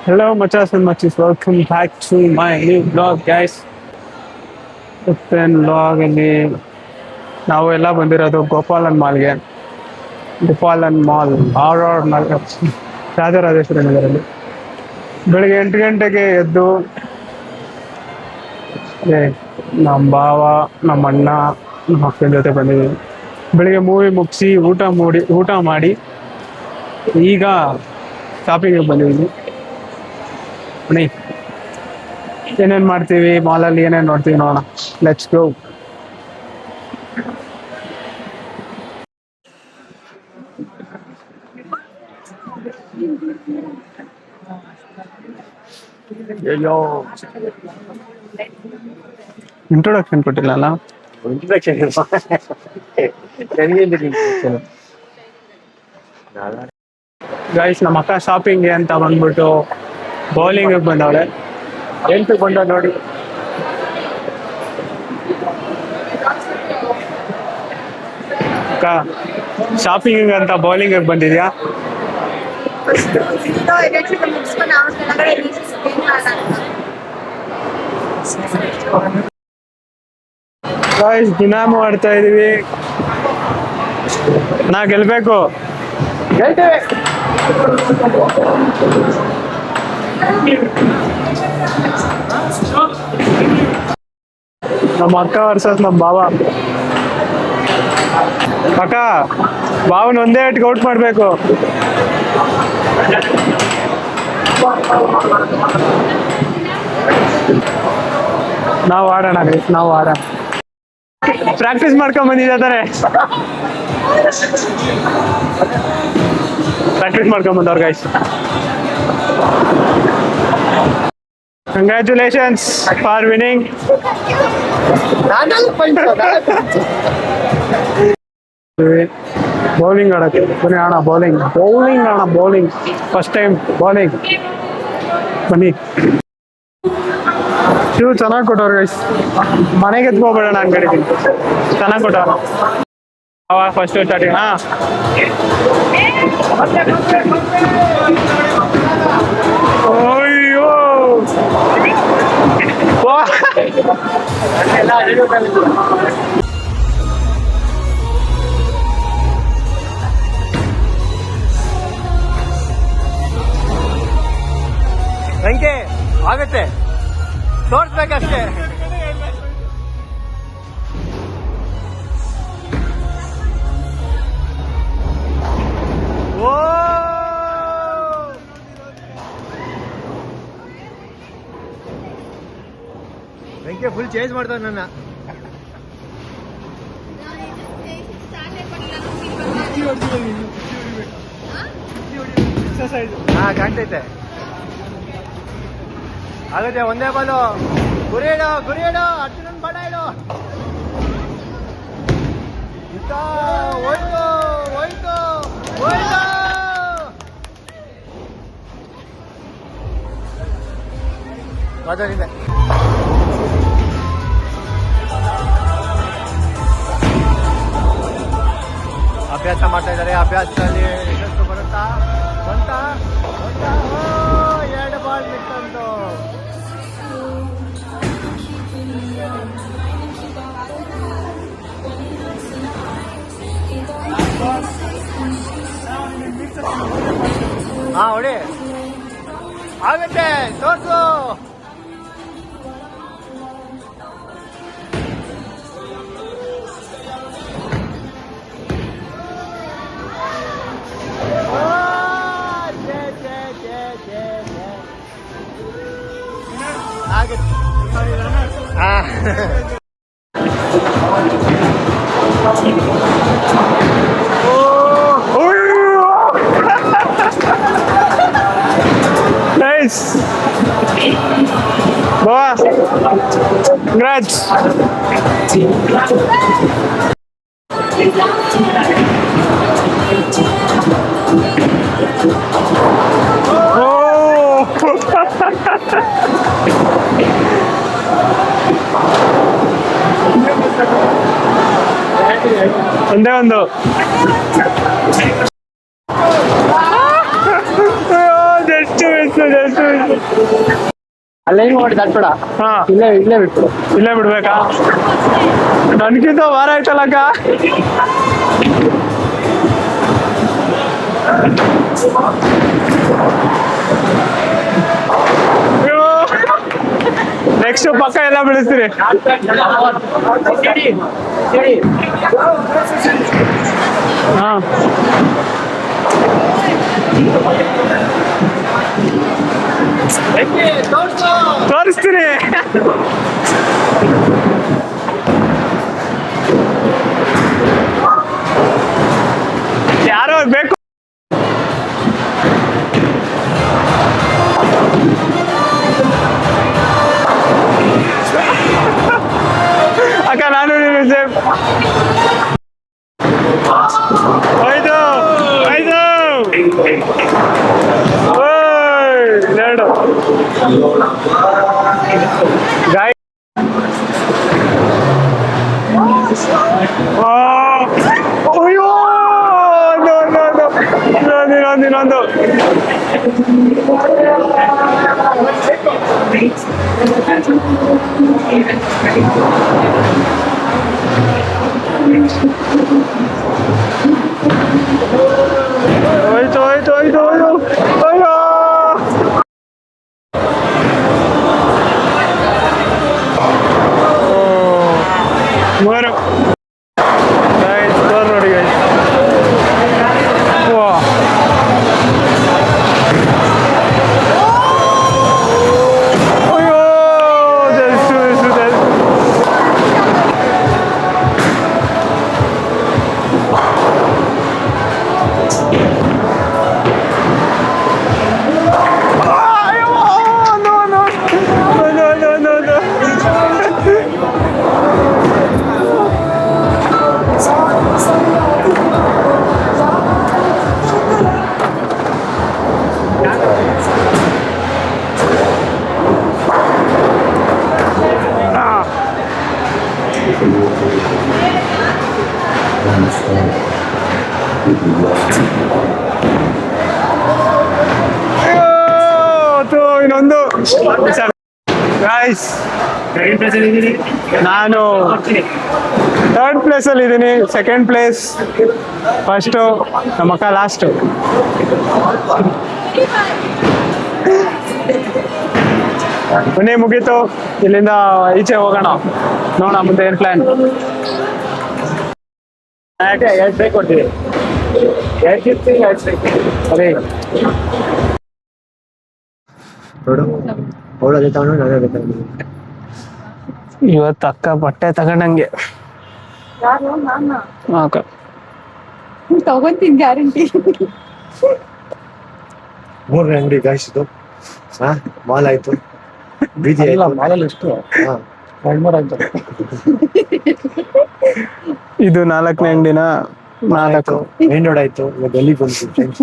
Hello, Machas and Machis. Welcome back to my new vlog, guys. Vlog ಅಲ್ಲಿ ನಾವೆಲ್ಲ ಬಂದಿರೋದು Gopalan ಮಾಲ್ಗೆ. Gopalan mall Rajarajeshwari ನಗರಲ್ಲಿ. ಬೆಳಿಗ್ಗೆ 8 ಗಂಟೆಗೆ ಎದ್ದು ನಮ್ಮ ಭಾವ, ನಮ್ಮ ಅಣ್ಣ, ನಮ್ಮ ಅಕ್ಕನ ಜೊತೆ ಬಂದಿದ್ದೀವಿ. ಬೆಳಿಗ್ಗೆ ಮೂವಿ ಮುಗಿಸಿ ಊಟ ಮಾಡಿ ಈಗ ಶಾಪಿಂಗಿಗೆ ಬಂದಿದ್ದೀನಿ. ಬನ್ನಿ ಏನೇನು ಮಾಡ್ತೀವಿ ಮಾಲಲ್ಲಿ, ಏನೇನು ನೋಡ್ತೀವಿ ನೋಡೋಣ. Let's go. ಇಂಟ್ರೊಡಕ್ಷನ್ ಕೊಟ್ಟಿಲ್ಲ ಅಲ್ಲ. ಗೈಸ್, ನಮ್ಮ ಅಕ್ಕ ಶಾಪಿಂಗ್ಗೆ ಅಂತ ಬಂದ್ಬಿಟ್ಟು ಬೌಲಿಂಗ್ ಬಂದವಳೆ. ಎಂಟು ಬಂದ ನೋಡಿ. ಅಕ್ಕ ಶಾಪಿಂಗ್ ಅಂತ ಬೌಲಿಂಗ್ ಬಂದಿದ್ಯಾ? ಗೈಸ್, ದಿನಾಮು ಆಡ್ತಾ ಇದೀವಿ. ನಾ ಗೆಲ್ಬೇಕು. ನಮ್ಮ ಅಕ್ಕ ವರ್ಸಸ್ ನಮ್ಮ ಬಾವ. ಅಕ್ಕ ಬಾವನ್ ಒಂದೇ ಇಟ್ಗೆ ಔಟ್ ಮಾಡ್ಬೇಕು. ನಾವು ಆಡೋಣ ಗೈಸ್, ನಾವು ಆಡೋಣ. ಪ್ರಾಕ್ಟೀಸ್ ಮಾಡ್ಕೊಂಡ್ ಬಂದಿದ್ದಾರೆ. ಪ್ರಾಕ್ಟೀಸ್ ಮಾಡ್ಕೊಂಡ್ ಬಂದವ್ರು guys. Congratulations for winning. Bowling ಆಡಕ್ಕೆ ಬನ್ನಿ ಅಣ್ಣ. Bowling first time bowling. ಬನ್ನಿ. ಶಿವ್ ಚೆನ್ನಾಗಿ ಕೊಟ್ಟವ್ರು ಗೈಸ್. ಮನೆಗೆ ಎತ್ಕೋಬೇಡಣ ಅನ್ಕಡಿದ್ದೀನಿ. ಚೆನ್ನಾಗಿ ಕೊಟ್ಟವ್ರು. ಅವಾಗ ಫಸ್ಟ್ ಸ್ಟಾರ್ಟಿಂಗ್. ಅಯ್ಯೋ ರಂಕೆ ಆಗತ್ತೆ, ತೋರ್ಸ್ಬೇಕಷ್ಟೇ. ಓ ರಂಕೆ ಫುಲ್ ಚೇಂಜ್ ಮಾಡ್ತಾರೆ ನನ್ನ. ಹಾ, ಕಾಣ್ತೈತೆ. ಆಗತ್ತೆ, ಒಂದೇ ಬಾಲು. ಗುರಿ ಇಡು, ಅರ್ಜುನನ್ ಬಡ ಇಡು. ಹೋಯ್ತು. ಅದರಿಂದ ಅಭ್ಯಾಸ ಮಾಡ್ತಾ ಇದ್ದಾರೆ. ಅಭ್ಯಾಸದಲ್ಲಿ ಯಶಸ್ಸು ಬರುತ್ತಾ? ಎರಡು ಬಾಲ್ ಮಿಕ್ಕಂತು. ಹೊಡಿ. ಆಗತ್ತೆ, ತೋರ್ಸು. Nice. Boa. Congrats. ಒಂದೇ ಒಂದು. ಎಷ್ಟು ಜಸ್ಟ್ ಅಲ್ಲೇ ಮಾಡಿ ದಾಟ್ಬೇಡ. ಹಾ ಇಲ್ಲೇ ಬಿಟ್ಟು. ಇಲ್ಲೇ ಬಿಡ್ಬೇಕಾ? ನನ್ಗಿಂತ ವಾರ ಆಯ್ತಲ್ಲಕ್ಕ. ನೆಕ್ಸ್ಟ್ ಪಕ್ಕ ಎಲ್ಲ ಬೆಳೆಸ್ತೀರಿ. ಹಾ ತೋರಿಸ್ತೀನಿ. ಯಾರೋ ಬೇಕು. ಅಕ್ಕ ನಾನು ಐದು ಎರಡು ಗಾಯ. ಅಯ್ಯೋ ಇನ್ನೊಂದು. ಹೋಯ್ತು ಅಯ್ಯೋ. ಮೂರು ನೋಡಿ ಅಯ್ಯೋ ಇನ್ನೊಂದು. ಗೈಸ್ ನಾನು ಥರ್ಡ್ ಪ್ಲೇಸಲ್ಲಿ ಇದ್ದೀನಿ. ಸೆಕೆಂಡ್ ಪ್ಲೇಸ್ ಫಸ್ಟು, ನಮ್ಮ ಅಕ್ಕ ಲಾಸ್ಟು. ಮನೆ ಮುಗೀತು, ಇಲ್ಲಿಂದ ಈಚೆ ಹೋಗೋಣ. ನೋಡೋಣ ಮುಂದೆ ಏನು ಪ್ಲಾನ್. ಎರಡು ಬ್ರೇಕ್ ಕೊಡ್ತೀವಿ. ಅದೇ ಇವತ್ತು ಅಕ್ಕ ಬಟ್ಟೆ ತಗೊಂಡಂಗೆ. ಅಕ್ಕ ತಗೊಂತೀನಿ ಗ್ಯಾರಂಟಿ. 3 ಅಂಗಡಿ ಗಾಯಿಸಿದ್ದು. ಮಾಲ್ ಆಯ್ತು, ಬೀದಿ ಆಯ್ತು. ಮಾಲಲ್ಲಿ ಎಷ್ಟು? 2-3 ಆಯ್ತು. ಇದು 4ನೇ ಅಂಗಡಿನ. 4 ಮೇನ್ ರೋಡ್ ಆಯ್ತು. ಇವಾಗ ಎಲ್ಲಿಗೆ ಬಂತು ಫ್ರೆಂಡ್ಸ್?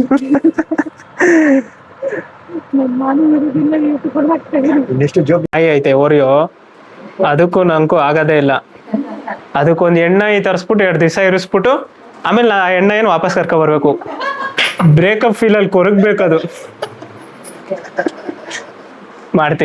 ಇನ್ನೆಷ್ಟು ಜೋಬ್ ಐತೆ ಓರಿಯೋ. ಅದಕ್ಕೂ ನಂಗೂ ಆಗದೇ ಇಲ್ಲ. ಅದಕ್ಕೊಂದು ಎಣ್ಣೆ ತರಿಸ್ಬಿಟ್ಟು 2 ದಿವಸ ಇರಿಸ್ಬಿಟ್ಟು ಆಮೇಲೆ ಆ ಎಣ್ಣೆ ಏನು ವಾಪಸ್ ಕರ್ಕೊ ಬರ್ಬೇಕು. ಬ್ರೇಕಪ್ ಫೀಲಲ್ಲಿ ಕೊರಗ್ಬೇಕದು. ಮಾಡ್ತೀನಿ.